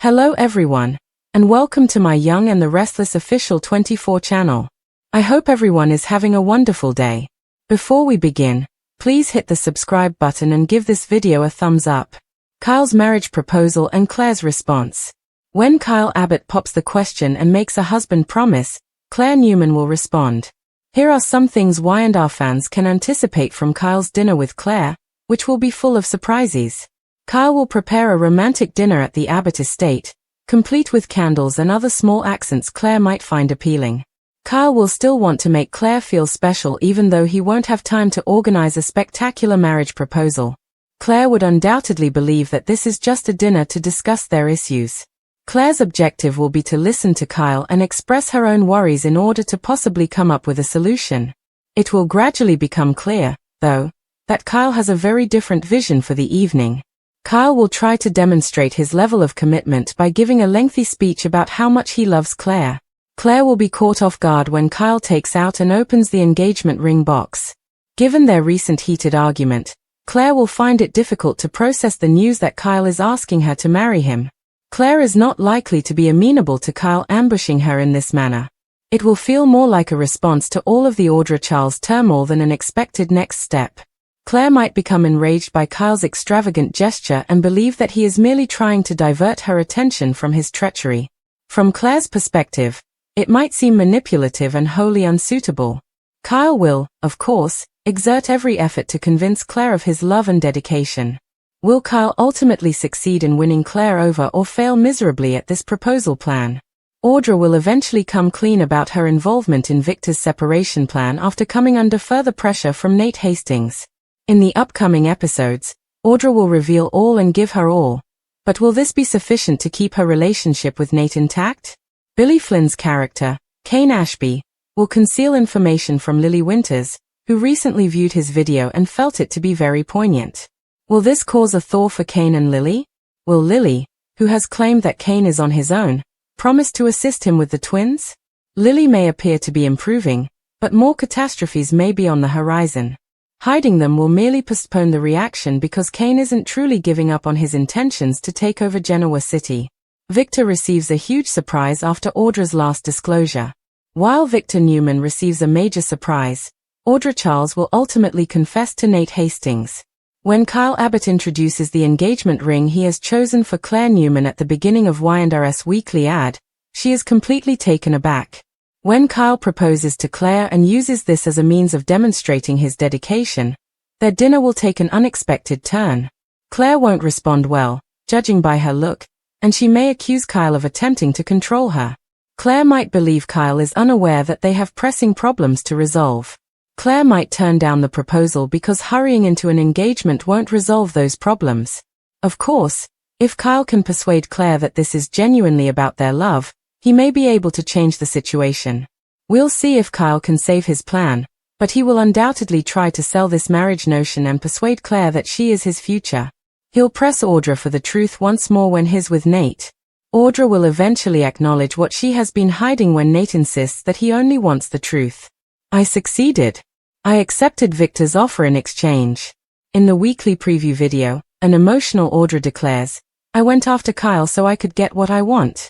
Hello everyone, and welcome to my Young and the Restless official 24 channel. I hope everyone is having a wonderful day. Before we begin, please hit the subscribe button and give this video a thumbs up. Kyle's marriage proposal and Claire's response. When Kyle Abbott pops the question and makes a husband promise, Claire Newman will respond. Here are some things Y&R fans can anticipate from Kyle's dinner with Claire, which will be full of surprises. Kyle will prepare a romantic dinner at the Abbott estate, complete with candles and other small accents Claire might find appealing. Kyle will still want to make Claire feel special even though he won't have time to organize a spectacular marriage proposal. Claire would undoubtedly believe that this is just a dinner to discuss their issues. Claire's objective will be to listen to Kyle and express her own worries in order to possibly come up with a solution. It will gradually become clear, though, that Kyle has a very different vision for the evening. Kyle will try to demonstrate his level of commitment by giving a lengthy speech about how much he loves Claire. Claire will be caught off guard when Kyle takes out and opens the engagement ring box. Given their recent heated argument, Claire will find it difficult to process the news that Kyle is asking her to marry him. Claire is not likely to be amenable to Kyle ambushing her in this manner. It will feel more like a response to all of the Audra Charles turmoil than an expected next step. Claire might become enraged by Kyle's extravagant gesture and believe that he is merely trying to divert her attention from his treachery. From Claire's perspective, it might seem manipulative and wholly unsuitable. Kyle will, of course, exert every effort to convince Claire of his love and dedication. Will Kyle ultimately succeed in winning Claire over or fail miserably at this proposal plan? Audra will eventually come clean about her involvement in Victor's separation plan after coming under further pressure from Nate Hastings. In the upcoming episodes, Audra will reveal all and give her all. But will this be sufficient to keep her relationship with Nate intact? Billy Flynn's character, Kane Ashby, will conceal information from Lily Winters, who recently viewed his video and felt it to be very poignant. Will this cause a thaw for Kane and Lily? Will Lily, who has claimed that Kane is on his own, promise to assist him with the twins? Lily may appear to be improving, but more catastrophes may be on the horizon. Hiding them will merely postpone the reaction because Kane isn't truly giving up on his intentions to take over Genoa City. Victor receives a huge surprise after Audra's last disclosure. While Victor Newman receives a major surprise, Audra Charles will ultimately confess to Nate Hastings. When Kyle Abbott introduces the engagement ring he has chosen for Claire Newman at the beginning of Y&R's weekly ad, she is completely taken aback. When Kyle proposes to Claire and uses this as a means of demonstrating his dedication, their dinner will take an unexpected turn. Claire won't respond well, judging by her look, and she may accuse Kyle of attempting to control her. Claire might believe Kyle is unaware that they have pressing problems to resolve. Claire might turn down the proposal because hurrying into an engagement won't resolve those problems. Of course, if Kyle can persuade Claire that this is genuinely about their love, he may be able to change the situation. We'll see if Kyle can save his plan, but he will undoubtedly try to sell this marriage notion and persuade Claire that she is his future. He'll press Audra for the truth once more when he's with Nate. Audra will eventually acknowledge what she has been hiding when Nate insists that he only wants the truth. I succeeded. I accepted Victor's offer in exchange. In the weekly preview video, an emotional Audra declares, "I went after Kyle so I could get what I want."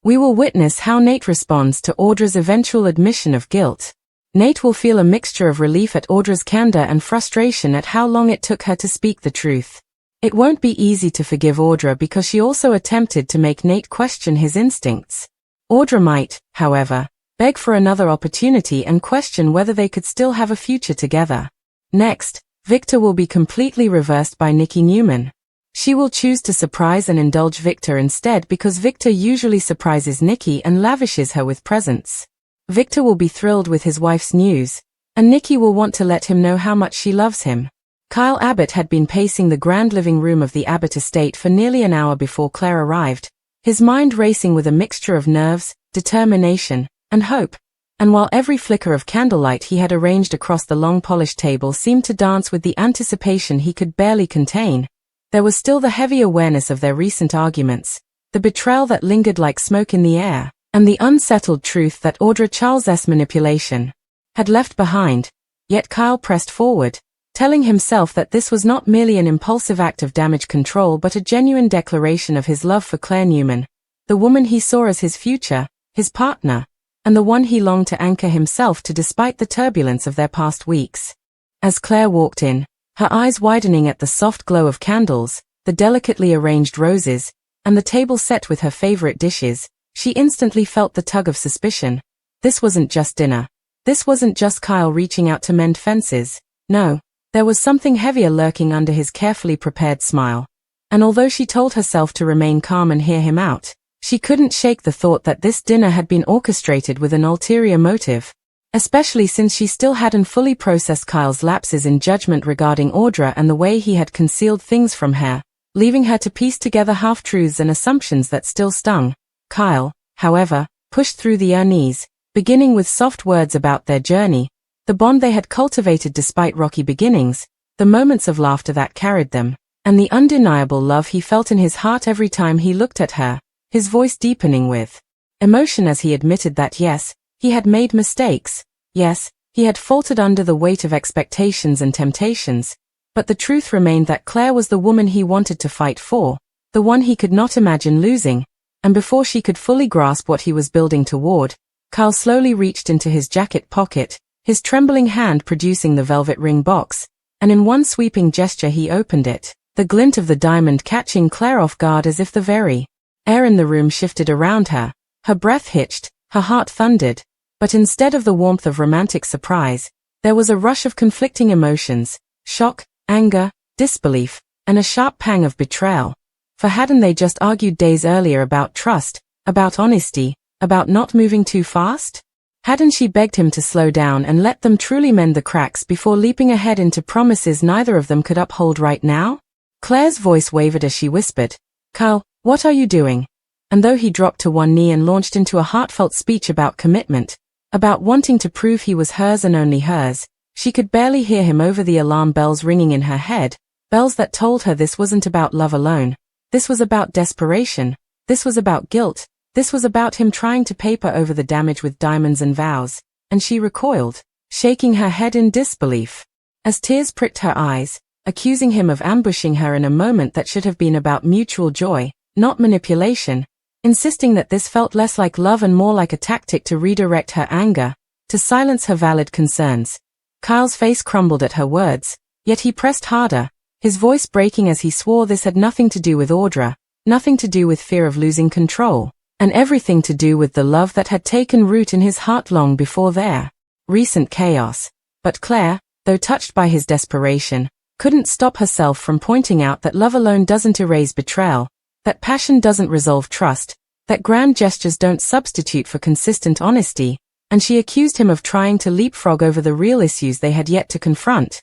We will witness how Nate responds to Audra's eventual admission of guilt. Nate will feel a mixture of relief at Audra's candor and frustration at how long it took her to speak the truth. It won't be easy to forgive Audra because she also attempted to make Nate question his instincts. Audra might, however, beg for another opportunity and question whether they could still have a future together. Next, Victor will be completely reversed by Nikki Newman. She will choose to surprise and indulge Victor instead because Victor usually surprises Nikki and lavishes her with presents. Victor will be thrilled with his wife's news, and Nikki will want to let him know how much she loves him. Kyle Abbott had been pacing the grand living room of the Abbott estate for nearly an hour before Claire arrived, his mind racing with a mixture of nerves, determination, and hope. And while every flicker of candlelight he had arranged across the long polished table seemed to dance with the anticipation he could barely contain, there was still the heavy awareness of their recent arguments, the betrayal that lingered like smoke in the air, and the unsettled truth that Audra Charles's manipulation had left behind. Yet Kyle pressed forward, telling himself that this was not merely an impulsive act of damage control but a genuine declaration of his love for Claire Newman, the woman he saw as his future, his partner, and the one he longed to anchor himself to despite the turbulence of their past weeks. As Claire walked in, her eyes widening at the soft glow of candles, the delicately arranged roses, and the table set with her favorite dishes, she instantly felt the tug of suspicion. This wasn't just dinner. This wasn't just Kyle reaching out to mend fences. No, there was something heavier lurking under his carefully prepared smile. And although she told herself to remain calm and hear him out, she couldn't shake the thought that this dinner had been orchestrated with an ulterior motive. Especially since she still hadn't fully processed Kyle's lapses in judgment regarding Audra and the way he had concealed things from her, leaving her to piece together half-truths and assumptions that still stung. Kyle, however, pushed through the unease, beginning with soft words about their journey, the bond they had cultivated despite rocky beginnings, the moments of laughter that carried them, and the undeniable love he felt in his heart every time he looked at her, his voice deepening with emotion as he admitted that yes, he had made mistakes, yes, he had faltered under the weight of expectations and temptations, but the truth remained that Claire was the woman he wanted to fight for, the one he could not imagine losing, and before she could fully grasp what he was building toward, Kyle slowly reached into his jacket pocket, his trembling hand producing the velvet ring box, and in one sweeping gesture he opened it, the glint of the diamond catching Claire off guard as if the very air in the room shifted around her, her breath hitched, her heart thundered. But instead of the warmth of romantic surprise, there was a rush of conflicting emotions, shock, anger, disbelief, and a sharp pang of betrayal. For hadn't they just argued days earlier about trust, about honesty, about not moving too fast? Hadn't she begged him to slow down and let them truly mend the cracks before leaping ahead into promises neither of them could uphold right now? Claire's voice wavered as she whispered, "Kyle, what are you doing?" And though he dropped to one knee and launched into a heartfelt speech about commitment, about wanting to prove he was hers and only hers, she could barely hear him over the alarm bells ringing in her head, bells that told her this wasn't about love alone. This was about desperation. This was about guilt. This was about him trying to paper over the damage with diamonds and vows, and she recoiled, shaking her head in disbelief. As tears pricked her eyes, accusing him of ambushing her in a moment that should have been about mutual joy, not manipulation, insisting that this felt less like love and more like a tactic to redirect her anger, to silence her valid concerns. Kyle's face crumbled at her words, yet he pressed harder, his voice breaking as he swore this had nothing to do with Audra, nothing to do with fear of losing control, and everything to do with the love that had taken root in his heart long before their recent chaos. But Claire, though touched by his desperation, couldn't stop herself from pointing out that love alone doesn't erase betrayal, that passion doesn't resolve trust, that grand gestures don't substitute for consistent honesty, and she accused him of trying to leapfrog over the real issues they had yet to confront.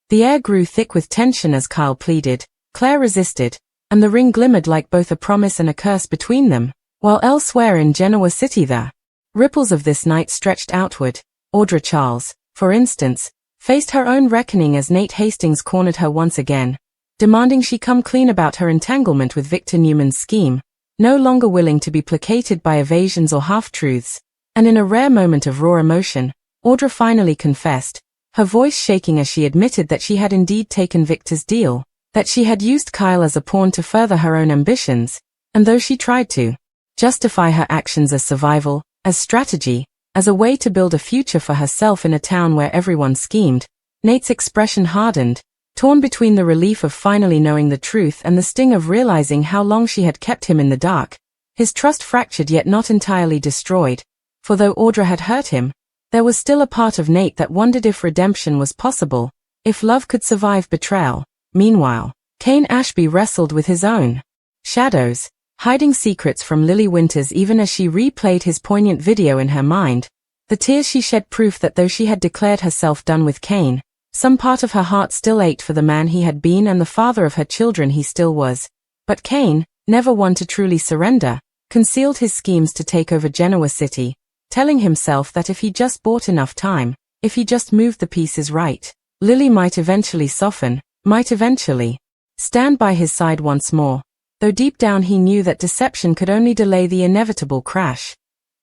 The air grew thick with tension as Kyle pleaded, Claire resisted, and the ring glimmered like both a promise and a curse between them, while elsewhere in Genoa City the ripples of this night stretched outward. Audra Charles, for instance, faced her own reckoning as Nate Hastings cornered her once again, demanding she come clean about her entanglement with Victor Newman's scheme, no longer willing to be placated by evasions or half-truths. And in a rare moment of raw emotion, Audra finally confessed, her voice shaking as she admitted that she had indeed taken Victor's deal, that she had used Kyle as a pawn to further her own ambitions, and though she tried to justify her actions as survival, as strategy, as a way to build a future for herself in a town where everyone schemed, Nate's expression hardened, torn between the relief of finally knowing the truth and the sting of realizing how long she had kept him in the dark. His trust fractured yet not entirely destroyed, for though Audra had hurt him, there was still a part of Nate that wondered if redemption was possible, if love could survive betrayal. Meanwhile, Kane Ashby wrestled with his own shadows, hiding secrets from Lily Winters even as she replayed his poignant video in her mind. The tears she shed proof that though she had declared herself done with Kane, some part of her heart still ached for the man he had been and the father of her children he still was. But Kane, never one to truly surrender, concealed his schemes to take over Genoa City, telling himself that if he just bought enough time, if he just moved the pieces right, Lily might eventually soften, might eventually stand by his side once more, though deep down he knew that deception could only delay the inevitable crash.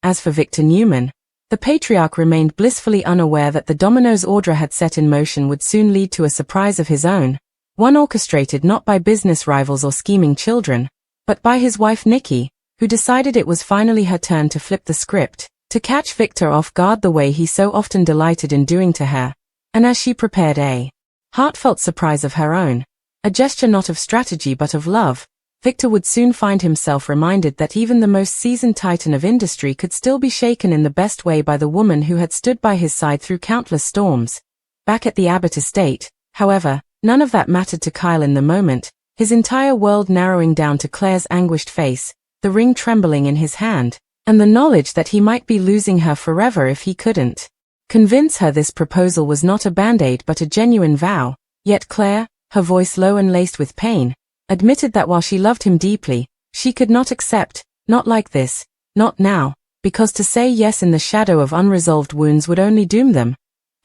As for Victor Newman, The patriarch remained blissfully unaware that the dominoes Audra had set in motion would soon lead to a surprise of his own, one orchestrated not by business rivals or scheming children, but by his wife Nikki, who decided it was finally her turn to flip the script, to catch Victor off guard the way he so often delighted in doing to her, and as she prepared a heartfelt surprise of her own, a gesture not of strategy but of love, Victor would soon find himself reminded that even the most seasoned titan of industry could still be shaken in the best way by the woman who had stood by his side through countless storms. Back at the Abbott estate, however, none of that mattered to Kyle in the moment, his entire world narrowing down to Claire's anguished face, the ring trembling in his hand, and the knowledge that he might be losing her forever if he couldn't convince her this proposal was not a band-aid but a genuine vow. Yet Claire, her voice low and laced with pain, admitted that while she loved him deeply, she could not accept, not like this, not now, because to say yes in the shadow of unresolved wounds would only doom them.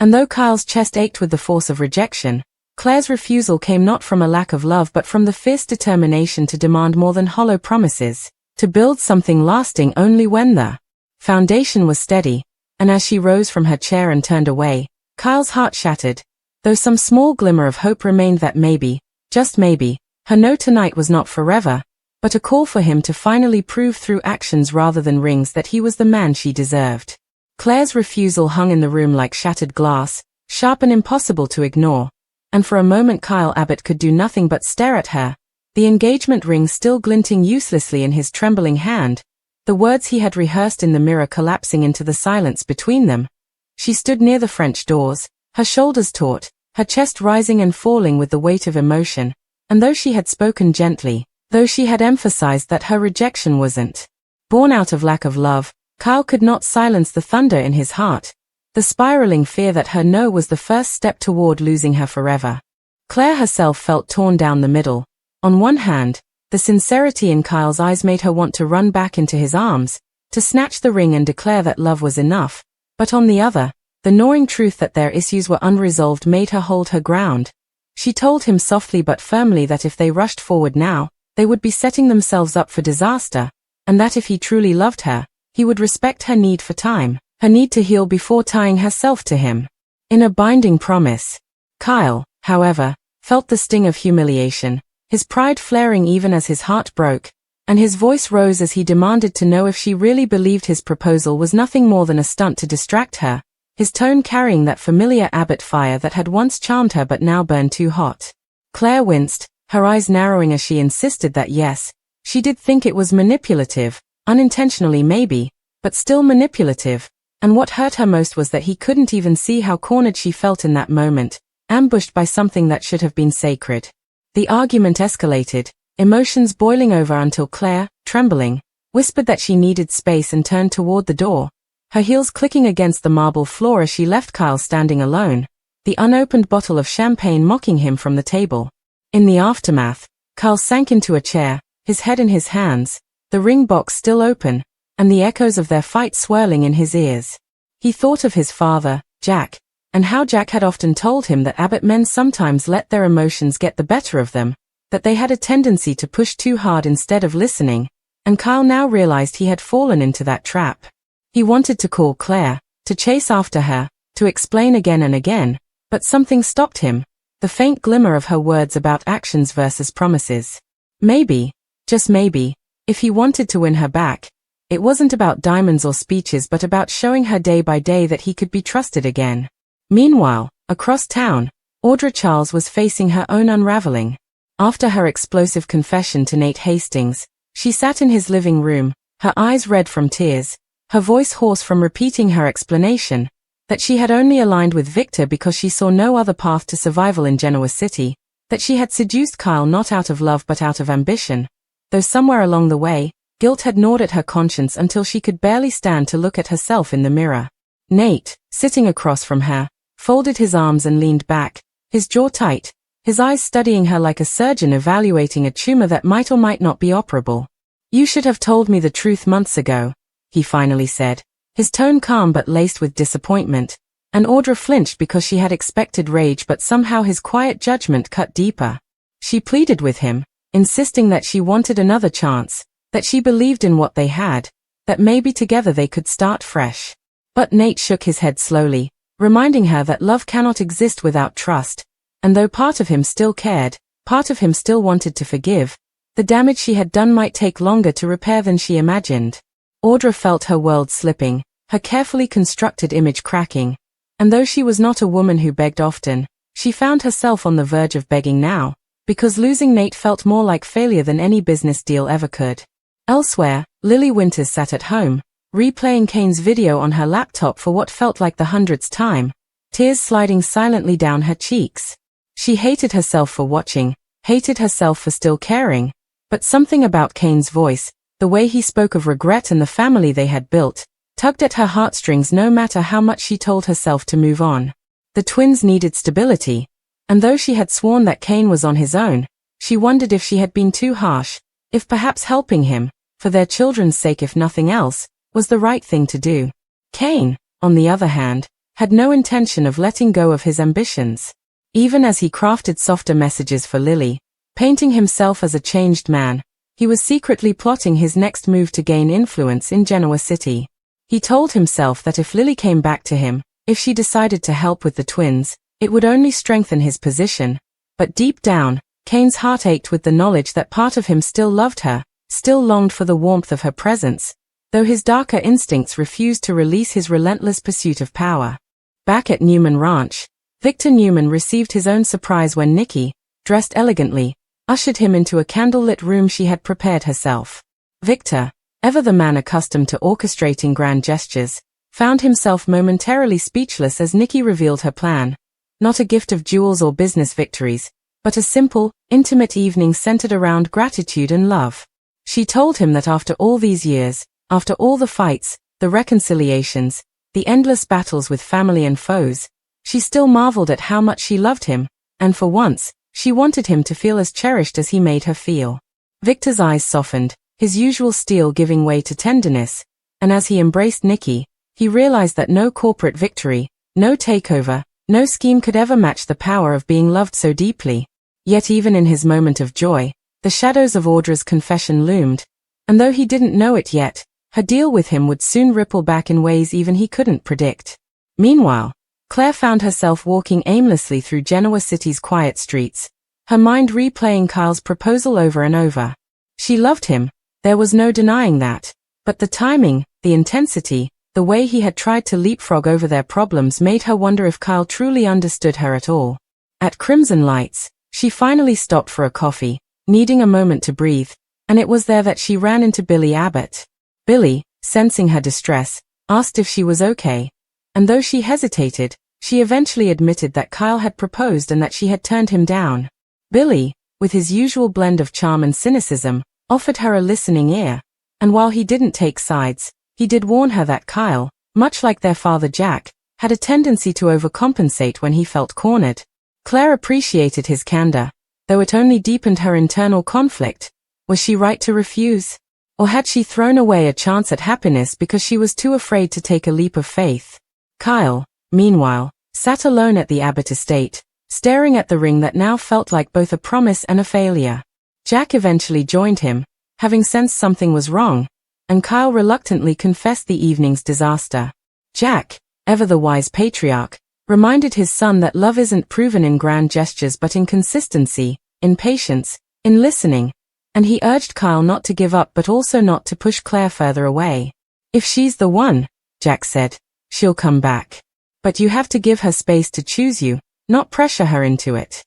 And though Kyle's chest ached with the force of rejection, Claire's refusal came not from a lack of love but from the fierce determination to demand more than hollow promises, to build something lasting only when the foundation was steady. And as she rose from her chair and turned away, Kyle's heart shattered, though some small glimmer of hope remained that maybe, just maybe, her no tonight was not forever, but a call for him to finally prove through actions rather than rings that he was the man she deserved. Claire's refusal hung in the room like shattered glass, sharp and impossible to ignore, and for a moment Kyle Abbott could do nothing but stare at her, the engagement ring still glinting uselessly in his trembling hand, the words he had rehearsed in the mirror collapsing into the silence between them. She stood near the French doors, her shoulders taut, her chest rising and falling with the weight of emotion, and though she had spoken gently, though she had emphasized that her rejection wasn't born out of lack of love, Kyle could not silence the thunder in his heart, the spiraling fear that her no was the first step toward losing her forever. Claire herself felt torn down the middle. On one hand, the sincerity in Kyle's eyes made her want to run back into his arms, to snatch the ring and declare that love was enough, but on the other, the gnawing truth that their issues were unresolved made her hold her ground. She told him softly but firmly that if they rushed forward now, they would be setting themselves up for disaster, and that if he truly loved her, he would respect her need for time, her need to heal before tying herself to him in a binding promise. Kyle, however, felt the sting of humiliation, his pride flaring even as his heart broke, and his voice rose as he demanded to know if she really believed his proposal was nothing more than a stunt to distract her, his tone carrying that familiar Abbott fire that had once charmed her but now burned too hot. Claire winced, her eyes narrowing as she insisted that yes, she did think it was manipulative, unintentionally maybe, but still manipulative, and what hurt her most was that he couldn't even see how cornered she felt in that moment, ambushed by something that should have been sacred. The argument escalated, emotions boiling over until Claire, trembling, whispered that she needed space and turned toward the door, her heels clicking against the marble floor as she left Kyle standing alone, the unopened bottle of champagne mocking him from the table. In the aftermath, Kyle sank into a chair, his head in his hands, the ring box still open, and the echoes of their fight swirling in his ears. He thought of his father, Jack, and how Jack had often told him that Abbott men sometimes let their emotions get the better of them, that they had a tendency to push too hard instead of listening, and Kyle now realized he had fallen into that trap. He wanted to call Claire, to chase after her, to explain again and again, but something stopped him, the faint glimmer of her words about actions versus promises. Maybe, just maybe, if he wanted to win her back, it wasn't about diamonds or speeches but about showing her day by day that he could be trusted again. Meanwhile, across town, Audra Charles was facing her own unraveling. After her explosive confession to Nate Hastings, she sat in his living room, her eyes red from tears, her voice hoarse from repeating her explanation, that she had only aligned with Victor because she saw no other path to survival in Genoa City, that she had seduced Kyle not out of love but out of ambition, though somewhere along the way, guilt had gnawed at her conscience until she could barely stand to look at herself in the mirror. Nate, sitting across from her, folded his arms and leaned back, his jaw tight, his eyes studying her like a surgeon evaluating a tumor that might or might not be operable. "You should have told me the truth months ago," he finally said, his tone calm but laced with disappointment, and Audra flinched because she had expected rage but somehow his quiet judgment cut deeper. She pleaded with him, insisting that she wanted another chance, that she believed in what they had, that maybe together they could start fresh. But Nate shook his head slowly, reminding her that love cannot exist without trust, and though part of him still cared, part of him still wanted to forgive, the damage she had done might take longer to repair than she imagined. Audra felt her world slipping, her carefully constructed image cracking, and though she was not a woman who begged often, she found herself on the verge of begging now, because losing Nate felt more like failure than any business deal ever could. Elsewhere, Lily Winters sat at home, replaying Kane's video on her laptop for what felt like the 100th time, tears sliding silently down her cheeks. She hated herself for watching, hated herself for still caring, but something about Kane's voice, the way he spoke of regret and the family they had built, tugged at her heartstrings no matter how much she told herself to move on. The twins needed stability, and though she had sworn that Kane was on his own, she wondered if she had been too harsh, if perhaps helping him, for their children's sake if nothing else, was the right thing to do. Kane, on the other hand, had no intention of letting go of his ambitions. Even as he crafted softer messages for Lily, painting himself as a changed man, he was secretly plotting his next move to gain influence in Genoa City. He told himself that if Lily came back to him, if she decided to help with the twins, it would only strengthen his position. But deep down, Kane's heart ached with the knowledge that part of him still loved her, still longed for the warmth of her presence, though his darker instincts refused to release his relentless pursuit of power. Back at Newman Ranch, Victor Newman received his own surprise when Nikki, dressed elegantly, ushered him into a candlelit room she had prepared herself. Victor, ever the man accustomed to orchestrating grand gestures, found himself momentarily speechless as Nikki revealed her plan. Not a gift of jewels or business victories, but a simple, intimate evening centered around gratitude and love. She told him that after all these years, after all the fights, the reconciliations, the endless battles with family and foes, she still marveled at how much she loved him, and for once, she wanted him to feel as cherished as he made her feel. Victor's eyes softened, his usual steel giving way to tenderness, and as he embraced Nikki, he realized that no corporate victory, no takeover, no scheme could ever match the power of being loved so deeply. Yet even in his moment of joy, the shadows of Audra's confession loomed, and though he didn't know it yet, her deal with him would soon ripple back in ways even he couldn't predict. Meanwhile, Claire found herself walking aimlessly through Genoa City's quiet streets, her mind replaying Kyle's proposal over and over. She loved him, there was no denying that, but the timing, the intensity, the way he had tried to leapfrog over their problems made her wonder if Kyle truly understood her at all. At Crimson Lights, she finally stopped for a coffee, needing a moment to breathe, and it was there that she ran into Billy Abbott. Billy, sensing her distress, asked if she was okay, and though she hesitated, she eventually admitted that Kyle had proposed and that she had turned him down. Billy, with his usual blend of charm and cynicism, offered her a listening ear, and while he didn't take sides, he did warn her that Kyle, much like their father Jack, had a tendency to overcompensate when he felt cornered. Claire appreciated his candor, though it only deepened her internal conflict. Was she right to refuse? Or had she thrown away a chance at happiness because she was too afraid to take a leap of faith? Kyle, meanwhile, sat alone at the Abbott estate, staring at the ring that now felt like both a promise and a failure. Jack eventually joined him, having sensed something was wrong, and Kyle reluctantly confessed the evening's disaster. Jack, ever the wise patriarch, reminded his son that love isn't proven in grand gestures but in consistency, in patience, in listening, and he urged Kyle not to give up but also not to push Claire further away. If she's the one, Jack said, she'll come back. But you have to give her space to choose you, not pressure her into it.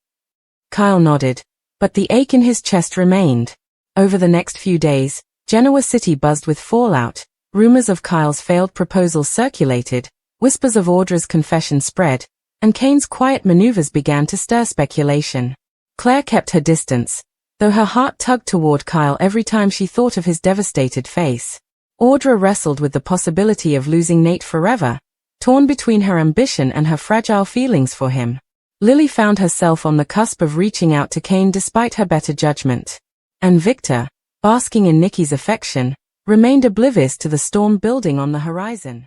Kyle nodded, but the ache in his chest remained. Over the next few days, Genoa City buzzed with fallout, rumors of Kyle's failed proposal circulated, whispers of Audra's confession spread, and Kane's quiet maneuvers began to stir speculation. Claire kept her distance, though her heart tugged toward Kyle every time she thought of his devastated face. Audra wrestled with the possibility of losing Nate forever, torn between her ambition and her fragile feelings for him. Lily found herself on the cusp of reaching out to Kane despite her better judgment. And Victor, basking in Nikki's affection, remained oblivious to the storm building on the horizon.